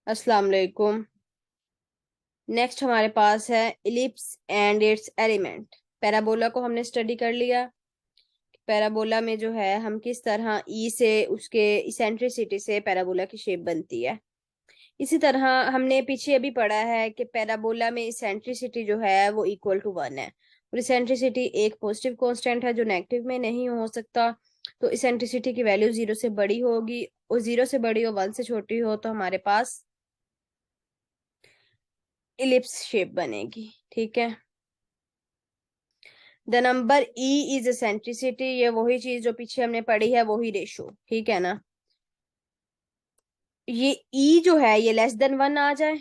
अस्सलाम वालेकुम। नेक्स्ट हमारे पास है ellipse and it's element. Parabola को हमने स्टडी कर लिया। पैराबोला में जो है हम किस तरह ई से उसके इसेंट्रिसिटी से पैराबोला की शेप बनती है। इसी तरह हमने पीछे अभी पढ़ा है कि पैराबोला में इसेंट्रिसिटी जो है वो इक्वल टू 1 है और इसेंट्रिसिटी एक पॉजिटिव कांस्टेंट है जो नेगेटिव में नहीं हो सकता। तो इसेंट्रिसिटी की वैल्यू 0 से बड़ी होगी और 0 से बड़ी और 1 से छोटी हो तो हमारे पास इलिप्स शेप बनेगी। ठीक है। The number E is eccentricity, ये वही चीज जो पीछे हमने पढ़ी है, वही रेशो। ठीक है ना। ये ई जो है ये लेस देन 1 आ जाए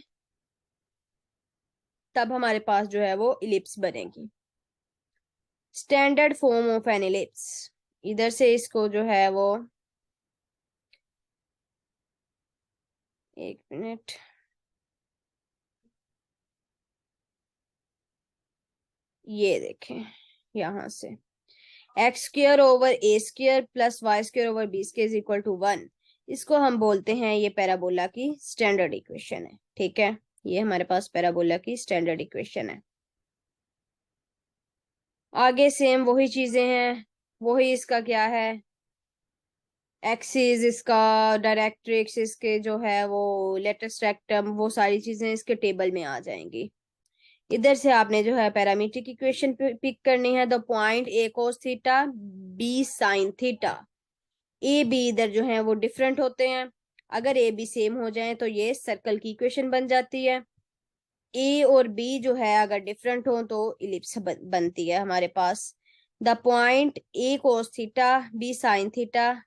तब हमारे पास जो है वो इलिप्स बनेगी। Standard form of N ellipse, इधर से इसको जो है वो, एक मिनट, ये देखें यहां से x square over a square plus y square over b square is equal to 1, इसको हम बोलते हैं ये पैराबोला की स्टैंडर्ड इक्वेशन है। ठीक है, ये हमारे पास पैराबोला की स्टैंडर्ड इक्वेशन है। आगे सेम वही चीजें हैं, वही इसका क्या है, एक्सिस, इसका डायरेक्ट्रिक्स, इसके जो है वो लेटेस्ट रेक्टम, वो सारी चीजें इसके टेबल में आ जाएंगी। इधर से आपने जो है पैरामीट्रिक इक्वेशन पिक करनी है। The point a cos theta b sine theta, a b इधर जो है वो डिफरेंट होते हैं। अगर ए बी सेम हो जाए तो ये सर्कल की इक्वेशन बन जाती है। ए और बी जो है अगर डिफरेंट हो तो इलिप्स बनती है हमारे पास। The point a cos theta b sine theta,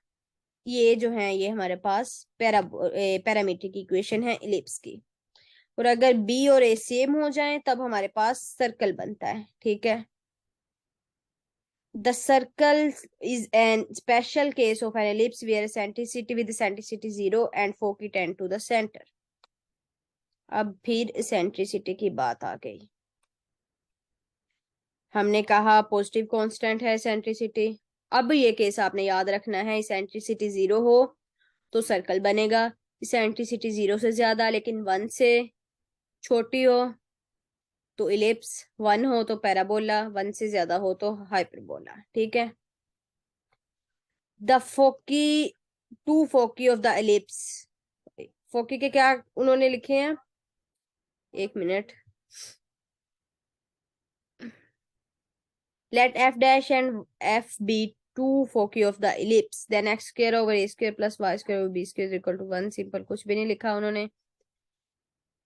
ये जो है ये हमारे पास पैरामीट्रिक इक्वेशन है इलिप्स की। और अगर बी और ए सेम हो जाए तब हमारे पास सर्कल बनता है। ठीक है। The circle is an special case of an ellipse where eccentricity with eccentricity 0 and foci tend to the center. अब फिर eccentricity की बात आ गई। हमने कहा पॉजिटिव कांस्टेंट है eccentricity। अब ये केस आपने याद रखना है, eccentricity 0 हो तो सर्कल बनेगा, eccentricity 0 से ज्यादा लेकिन 1 से छोटी हो तो इलिप्स, 1 हो तो पैराबोला, 1 से ज्यादा हो तो हाइपरबोला। ठीक है। The foci, two foci of the ellipse, foci के क्या उन्होंने लिखे हैं, एक मिनट, let F dash and F be two foci of the ellipse then x square over a square plus y square over b square equal to 1। Simple, कुछ भी नहीं लिखा उन्होंने।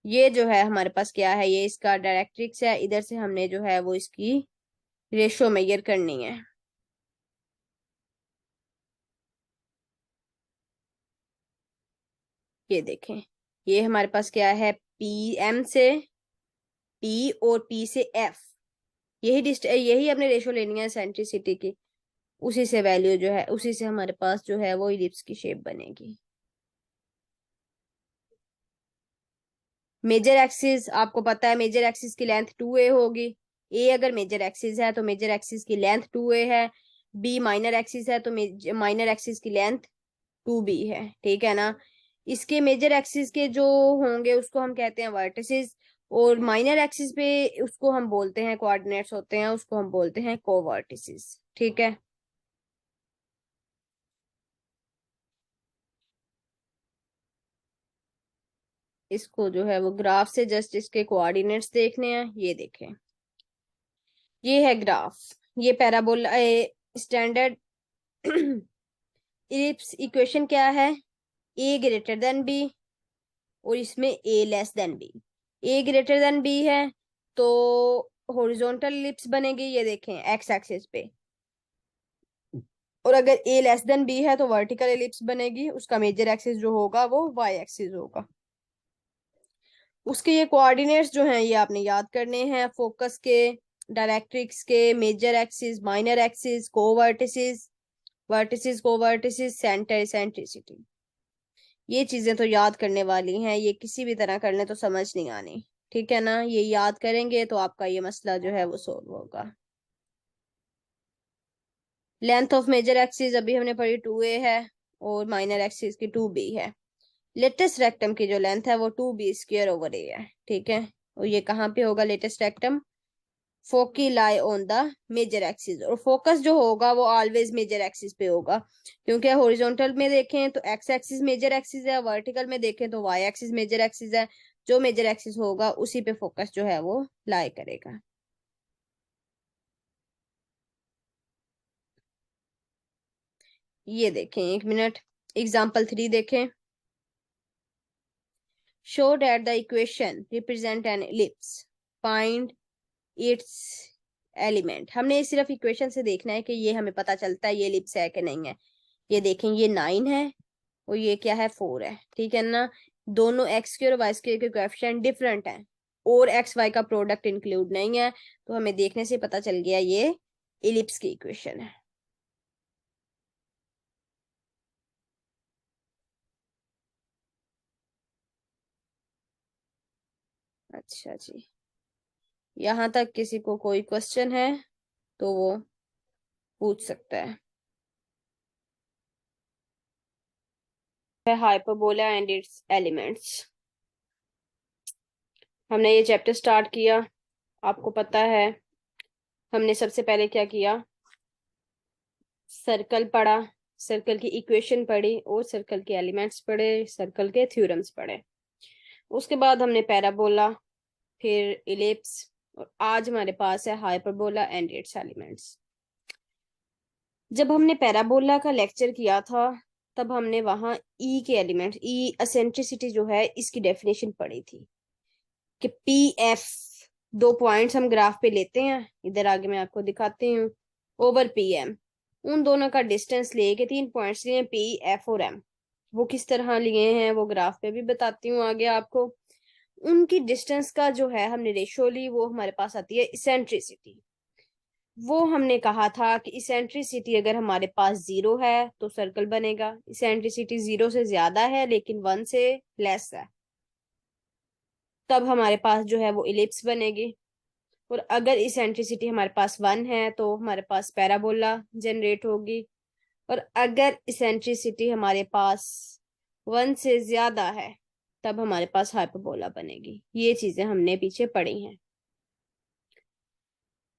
ये जो है हमारे पास क्या है, ये इसका डायरेक्ट्रिक्स है। इधर से हमने जो है वो इसकी रेशो मेजर करनी है। ये देखें, ये हमारे पास क्या है, पी एम से पी और पी से एफ, यही अपने रेशो लेनी है सेंट्रिसिटी की। उसी से वैल्यू जो है, उसी से हमारे पास जो है वो इलिप्स की शेप बनेगी। मेजर एक्सिस आपको पता है, मेजर एक्सिस की लेंथ 2a होगी। ए अगर मेजर एक्सिस है तो मेजर एक्सिस की लेंथ 2a है। बी माइनर एक्सिस है तो माइनर एक्सिस की लेंथ 2b है। ठीक है ना। इसके मेजर एक्सिस के जो होंगे उसको हम कहते हैं वर्टिसेस, और माइनर एक्सिस पे उसको हम बोलते हैं, कोऑर्डिनेट्स होते हैं, उसको हम बोलते हैं कोवर्टिसेस। ठीक है। इसको जो है वो ग्राफ से जस्ट इसके कोऑर्डिनेट्स देखने हैं। ये देखें, ये है ग्राफ, ये पैराबोला स्टैंडर्ड इलिप्स इक्वेशन क्या है, ए ग्रेटर देन बी और इसमें ए लेस देन बी। ए ग्रेटर देन बी है तो हॉरिजॉन्टल इलिप्स बनेगी, ये देखें एक्स एक्सिस पे। और अगर ए लेस देन बी है तो वर्टिकल इलिप्स बनेगी, उसका मेजर एक्सिस जो होगा वो वाई एक्सिस होगा। उसके ये कोऑर्डिनेट्स जो हैं ये आपने याद करने हैं, फोकस के, डायरेक्ट्रिक्स के, major axis, minor axis, covertices, vertices, covertices, centre, eccentricity. ये चीजें तो याद करने वाली हैं, ये किसी भी तरह करने तो समझ नहीं आनी। ठीक है ना, ये याद करेंगे तो आपका ये मसला जो है वो सोल्व होगा। लेंथ ऑफ मेजर एक्सिस अभी हमने पढ़ी 2a है और माइनर एक्सिस की 2b है। लेटेस्ट रेक्टम की जो लेंथ है वो 2b² / a है, ठीक है। और ये कहाँ पे होगा latus rectum? Foci lie on the major axis, और फोकस जो होगा वो ऑलवेज मेजर एक्सिस पे होगा, क्योंकि हॉरिजॉन्टल में देखें तो एक्स एक्सिस मेजर एक्सिस है, वर्टिकल में देखें तो वाई एक्सिस मेजर एक्सिस है। जो मेजर एक्सिस होगा उसी पे फोकस जो है वो लाई करेगा। ये देखें, एक मिनट, एग्जाम्पल 3 देखें। Show that the equation represent N ellipse, find its element. हमने सिर्फ इक्वेशन से देखना है कि ये हमें पता चलता है ये इलिप्स है कि नहीं है। ये देखें, ये 9 है और ये क्या है, 4 है, ठीक है ना। दोनों x² और y² के कोएफिशिएंट डिफरेंट हैं और एक्स वाई का प्रोडक्ट इंक्लूड नहीं है, तो हमें देखने से पता चल गया ये इलिप्स की इक्वेशन है। अच्छा जी, यहाँ तक किसी को कोई क्वेश्चन है तो वो पूछ सकता है। Hyperbola and it's elements. हमने ये चैप्टर स्टार्ट किया, आपको पता है हमने सबसे पहले क्या किया, सर्कल पढ़ा, सर्कल की इक्वेशन पढ़ी और सर्कल के एलिमेंट्स पढ़े, सर्कल के थ्योरम्स पढ़े। उसके बाद हमने पैराबोला, फिर इलिप्स, और आज हमारे पास है हाइपरबोला एंड इट्स एलिमेंट्स। जब हमने पैराबोला का लेक्चर किया था तब हमने वहां ई के एलिमेंट, ई एसेंट्रिसिटी जो है इसकी डेफिनेशन पढ़ी थी कि पी एफ, दो पॉइंट्स हम ग्राफ पे लेते हैं, इधर आगे मैं आपको दिखाती हूँ, ओवर पी एम, उन दोनों का डिस्टेंस लेके 3 पॉइंट्स लिए पी एफ और एम। वो किस तरह लिए हैं वो ग्राफ पे भी बताती हूँ आगे आपको। उनकी डिस्टेंस का जो है हमने रेशियो ली, वो हमारे पास आती है इसेंट्रिसिटी। वो हमने कहा था कि इसेंट्रिसिटी अगर हमारे पास 0 है तो सर्कल बनेगा, इसेंट्रिसिटी 0 से ज्यादा है लेकिन 1 से लेस है तब हमारे पास जो है वो इलिप्स बनेगी। और अगर इसेंट्रिसिटी हमारे पास 1 है तो हमारे पास पैराबोला जनरेट होगी। और अगर इसेंट्रिसिटी हमारे पास 1 से ज्यादा है तब हमारे पास हाइपरबोला बनेगी। ये चीजें हमने पीछे पढ़ी हैं।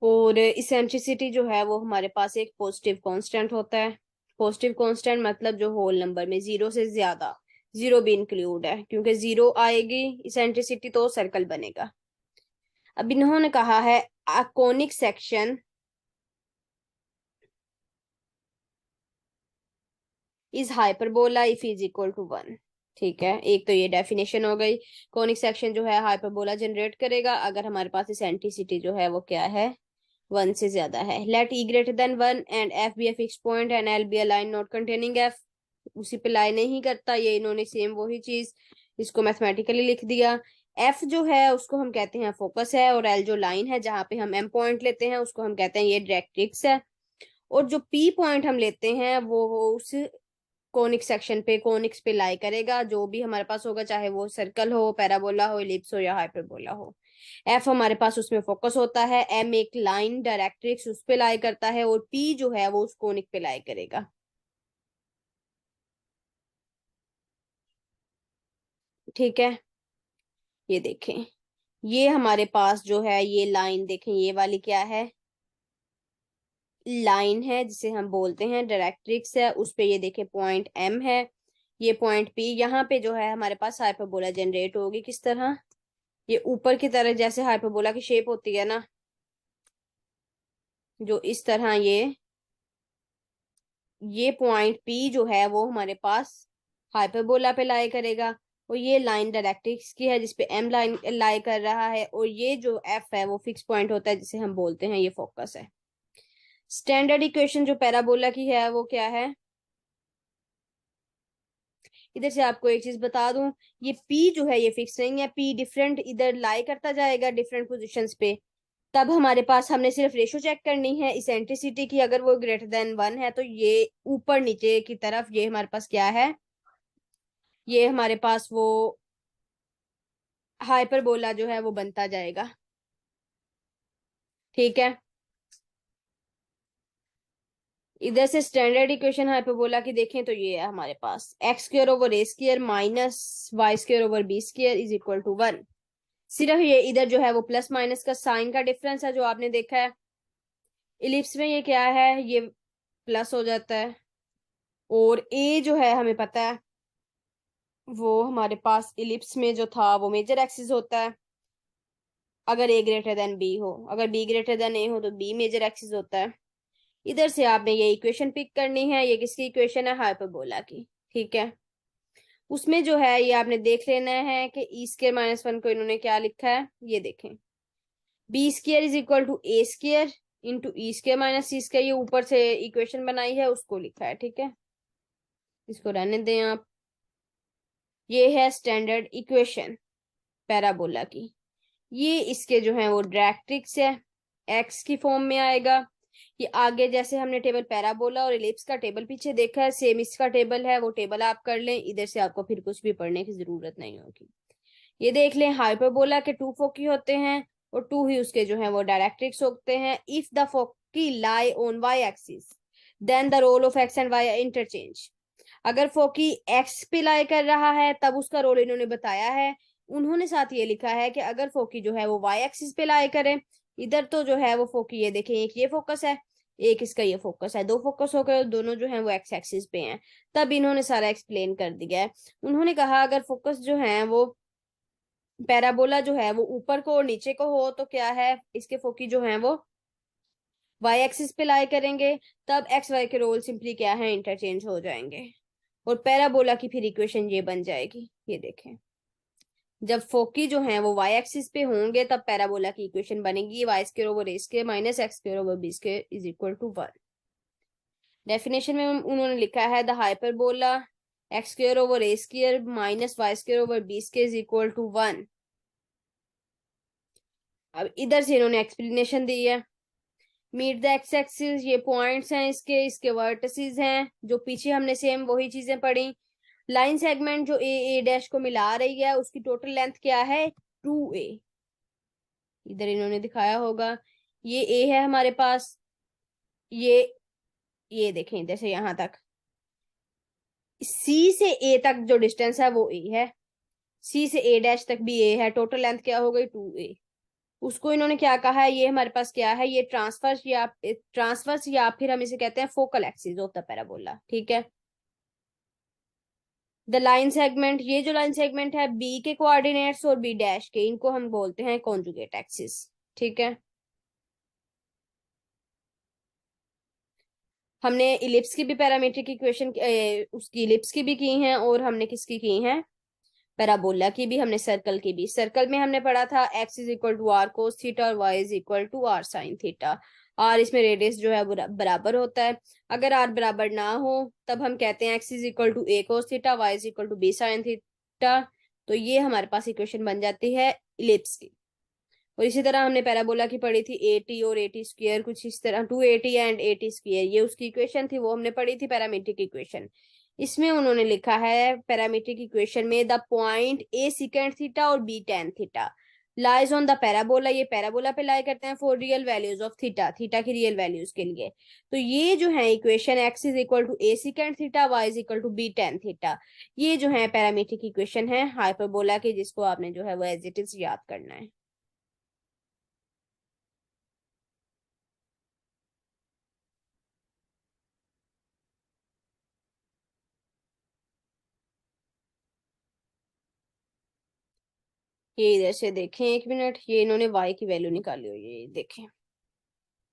और इसेंट्रिसिटी जो है वो हमारे पास एक पॉजिटिव कांस्टेंट होता है। पॉजिटिव कांस्टेंट मतलब जो होल नंबर में 0 से ज्यादा, 0 भी इंक्लूड है, क्योंकि 0 आएगी इसेंट्रिसिटी तो सर्कल बनेगा। अब इन्होंने कहा है a conic section is hyperbola if is equal to 1। ठीक है, एक तो ये डेफिनेशन हो गई। कोनिक सेक्शन जो है हाइपरबोला जनरेट करेगा अगर हमारे पास इसेंट्रिसिटी जो है वो क्या है, 1 से ज्यादा है। Let e greater than 1 and F be a fix point and l be a line not containing f. उसी पे लाई नहीं करता, ये इन्होंने सेम वही चीज इसको मैथमेटिकली लिख दिया। एफ जो है उसको हम कहते हैं फोकस है, और एल जो लाइन है जहां पे हम एम पॉइंट लेते हैं उसको हम कहते हैं ये डायरेक्ट्रिक्स है। और जो पी पॉइंट हम लेते हैं वो उस कोनिक सेक्शन पे, कोनिक्स पे लाई करेगा, जो भी हमारे पास होगा, चाहे वो सर्कल हो, पैराबोला हो, इलिप्स हो या हाइपरबोला हो। एफ हमारे पास उसमें फोकस होता है, एम एक लाइन डायरेक्ट्रिक्स उस पे लाई करता है, और पी जो है वो उस कोनिक पे लाई करेगा। ठीक है, ये देखें, ये हमारे पास जो है ये लाइन देखें, ये वाली क्या है, लाइन है जिसे हम बोलते हैं डायरेक्ट्रिक्स है, उस पे ये देखें पॉइंट एम है, ये पॉइंट पी। यहाँ पे जो है हमारे पास हाइपरबोला जनरेट होगी किस तरह, ये ऊपर की तरह जैसे हाइपरबोला की शेप होती है ना, जो इस तरह ये पॉइंट पी जो है वो हमारे पास हाइपरबोला पे लाई करेगा। और ये लाइन डायरेक्ट्रिक्स की है जिसपे एम लाइन लाई कर रहा है, और ये जो एफ है वो फिक्स पॉइंट होता है जिसे हम बोलते हैं ये फोकस है। स्टैंडर्ड इक्वेशन जो पैराबोला की है वो क्या है, इधर से आपको एक चीज बता दूं, ये पी जो है ये फिक्स नहीं है, पी डिफरेंट इधर लाई करता जाएगा डिफरेंट पोजिशन पे। तब हमारे पास हमने सिर्फ रेशो चेक करनी है इसेंट्रिसिटी की, अगर वो ग्रेटर देन 1 है तो ये ऊपर नीचे की तरफ ये हमारे पास क्या है, ये हमारे पास वो हाइपरबोला जो है वो बनता जाएगा। ठीक है, इधर से स्टैंडर्ड इक्वेशन हाइपरबोला की देखें तो ये है हमारे पास x square over a square minus y square over b square is equal to 1। सिर्फ ये इधर जो है वो प्लस माइनस का साइन का डिफरेंस है जो आपने देखा है। इलिप्स में ये क्या है, ये प्लस हो जाता है। और ए जो है हमें पता है वो हमारे पास इलिप्स में जो था वो मेजर एक्सिस होता है अगर ए ग्रेटर देन बी हो, अगर बी ग्रेटर देन ए हो तो बी मेजर एक्सिस होता है। इधर से आपने ये इक्वेशन पिक करनी है, ये किसकी इक्वेशन है, हाइपरबोला की। ठीक है, उसमें जो है ये आपने देख लेना है कि ई स्क्र माइनस 1 को इन्होंने क्या लिखा है, ये देखें b square is equal to a square into e square minus c square, ये ऊपर से इक्वेशन बनाई है उसको लिखा है। ठीक है, इसको रहने दें आप। ये है स्टैंडर्ड इक्वेशन पैराबोला की। ये इसके जो है वो डायरेक्ट्रिक्स है, एक्स की फॉर्म में आएगा। ये आगे जैसे हमने टेबल पैराबोला और एलिप्स का टेबल पीछे देखा है, सेम इसका टेबल है, वो टेबल आप कर लें। इधर से आपको फिर कुछ भी पढ़ने की जरूरत नहीं होगी। ये देख लें हाइपरबोला के टू फोकी होते हैं और टू ही उसके जो है वो डायरेक्ट्रिक्स होते हैं। If the foci lie on y axis then the role of x and y interchange. अगर फोकी एक्स पे लाई कर रहा है तब उसका रोल इन्होंने बताया है। उन्होंने साथ ये लिखा है कि अगर फोकी जो है वो वाई एक्सिस पे लाई करे, इधर तो जो है वो फोकी ये देखें एक ये फोकस है, एक इसका ये फोकस है, दो फोकस हो गए, दोनों जो है वो एक्स एक्सिस पे हैं। तब इन्होंने सारा एक्सप्लेन कर दिया है। उन्होंने कहा अगर फोकस जो है वो पैराबोला जो है वो ऊपर को और नीचे को हो तो क्या है, इसके फोकी जो है वो वाई एक्सिस पे लाई करेंगे, तब एक्स वाई के रोल सिंपली क्या है, इंटरचेंज हो जाएंगे। और पैराबोला की फिर इक्वेशन ये बन जाएगी, ये देखें जब फोकी जो है वो वाई एक्सिस पे होंगे तब पैराबोला की इक्वेशन बनेगी y square over a square minus x square over b square is equal to 1। Definition में उन्होंने लिखा है the hyperbola x square over a square minus y square over b square is equal to 1। अब इधर से इन्होंने explanation दी है। मीट द एक्स एक्सिस, ये पॉइंट्स हैं इसके, इसके वर्टिसेस हैं जो पीछे हमने सेम वही चीजें पढ़ी। लाइन सेगमेंट जो ए डैश को मिला रही है उसकी टोटल लेंथ क्या है, 2a। इधर इन्होंने दिखाया होगा ये ए है हमारे पास, ये ये देखें इधर से यहां तक सी से ए तक जो डिस्टेंस है वो ए है, सी से ए डैश तक भी ए है, टोटल लेंथ क्या हो गई 2a। उसको इन्होंने क्या कहा है, ये हमारे पास क्या है, ये ट्रांसफर्स या फिर हम इसे कहते हैं focal axis of the parabola. ठीक है, द लाइन सेगमेंट, ये जो लाइन सेगमेंट है बी के कोऑर्डिनेट्स और बी डैश के, इनको हम बोलते हैं कॉन्जुगेट एक्सिस। ठीक है, हमने इलिप्स की भी पैरामीट्रिक इक्वेशन उसकी इलिप्स की भी की हैं और हमने किसकी की हैं, पैराबोला की भी, हमने सर्कल की भी। सर्कल में हमने पढ़ा था x is equal to r cos theta और y is equal to r sine theta. R इसमें रेडियस जो है बराबर होता है। अगर आर बराबर ना हो तब हम कहते हैं x is equal to a cos theta, y is equal to b sine theta. तो ये हमारे पास इक्वेशन बन जाती है इलिप्स की। और इसी तरह हमने पैराबोला की पढ़ी थी ए टी और ए टी स्क्र, कुछ इस तरह 280 एंड ए टी स्क्र, ये उसकी इक्वेशन थी, वो हमने पढ़ी थी पैरामीट्रिक इक्वेशन। इसमें उन्होंने लिखा है पैरामीट्रिक इक्वेशन में the point a secant theta और b tan theta lies on the parabola, ये पैराबोला पे लाई करते हैं for real values of theta, theta की रियल वैल्यूज के लिए। तो ये जो है equation x is equal to a secant theta, y is equal to b tan theta, ये जो है पैरामीट्रिक इक्वेशन है हाइपरबोला की, जिसको आपने जो है वो एज इट इज याद करना है। ये इधर से देखें एक मिनट, ये इन्होंने y की वैल्यू निकाली हुई है, ये देखें।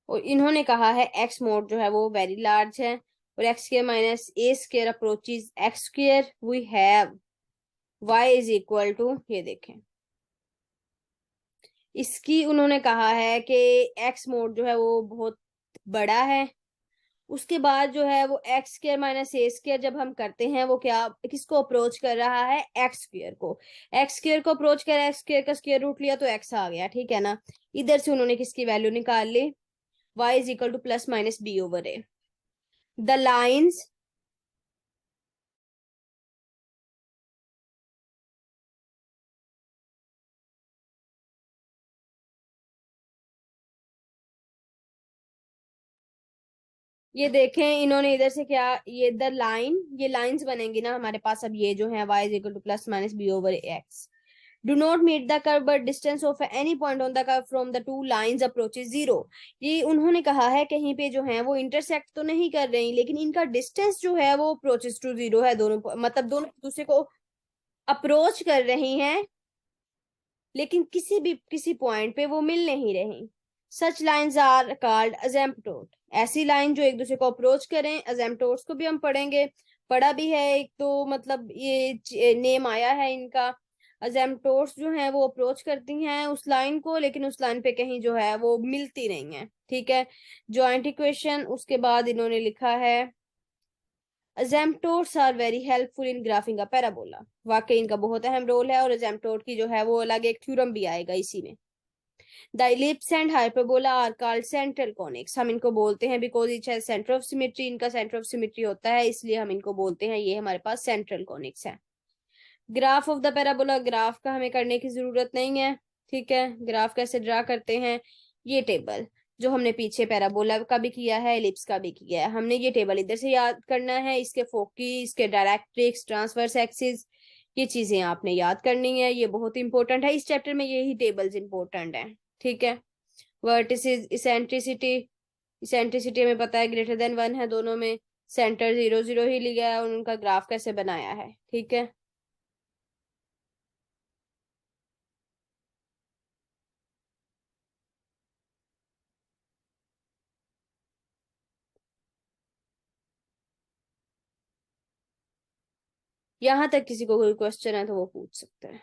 और इन्होंने कहा है x मोड जो है वो वेरी लार्ज है और x square minus a square approaches x square, we have y is equal to, ये देखें इसकी उन्होंने कहा है कि x मोड जो है वो बहुत बड़ा है। उसके बाद जो है वो x square minus a square जब हम करते हैं वो क्या किसको अप्रोच कर रहा है, एक्स स्क्र को। एक्स स्क्र को अप्रोच कर एक्स स्क्र का स्क्र रूट लिया तो एक्स आ गया, ठीक है ना। इधर से उन्होंने किसकी वैल्यू निकाल ली, y is equal to plus minus b over a. The lines ये देखें इन्होंने इधर से क्या, ये द लाइन, ये लाइंस बनेंगी ना हमारे पास। अब ये जो है y is equal to plus minus b over x, do not meet the curve but distance of any point on the curve from the two lines approaches zero. ये उन्होंने कहा है कहीं पे जो है वो इंटरसेक्ट तो नहीं कर रही, लेकिन इनका डिस्टेंस जो है वो अप्रोचेज टू जीरो है। दोनों मतलब दोनों एक दूसरे को अप्रोच कर रही हैं, लेकिन किसी पॉइंट पे वो मिल नहीं रही। सच लाइंस आर कॉल्ड अजेम्पटोट। ऐसी लाइन जो एक दूसरे को अप्रोच करें, अजेम्पटोट्स को भी हम पढ़ेंगे, पढ़ा भी है एक तो, मतलब ये नेम आया है इनका। अजेम्पटोट्स जो है वो अप्रोच करती हैं उस लाइन को, लेकिन उस लाइन पे कहीं जो है वो मिलती नहीं है। ठीक है, जॉइंट इक्वेशन उसके बाद इन्होंने लिखा है asymptotes are very helpful in graphing a parabola. वाकई इनका बहुत अहम रोल है, और अजेम्पटोट की जो है वो अलग एक थ्योरम भी आएगा इसी में। The ellipse and hyperbola are called central conics. हम इनको बोलते हैं बिकॉज इच है सेंटर ऑफ सिमेट्री, इनका सेंटर ऑफ सिमेट्री होता है, इसलिए हम इनको बोलते हैं ये हमारे पास सेंट्रल कॉनिक्स है। Graph of the parabola, graph का हमें करने की जरूरत नहीं है। ठीक है, ग्राफ कैसे ड्रा करते हैं, ये टेबल जो हमने पीछे पैराबोला का भी किया है, एलिप्स का भी किया है, हमने ये टेबल इधर से याद करना है। इसके फोकी, इसके डायरेक्ट्रिक्स, ट्रांसवर्स एक्सिस, ये चीजें आपने याद करनी है, ये बहुत इंपॉर्टेंट है। इस चैप्टर में यही टेबल्स इंपॉर्टेंट है। ठीक है, वर्टिसेस, इसेंट्रिसिटी, इसेंट्रिसिटी हमें पता है ग्रेटर देन वन है दोनों में, सेंटर जीरो जीरो ही लिया है, और उनका ग्राफ कैसे बनाया है। ठीक है, यहाँ तक किसी को कोई क्वेश्चन है तो वो पूछ सकते हैं।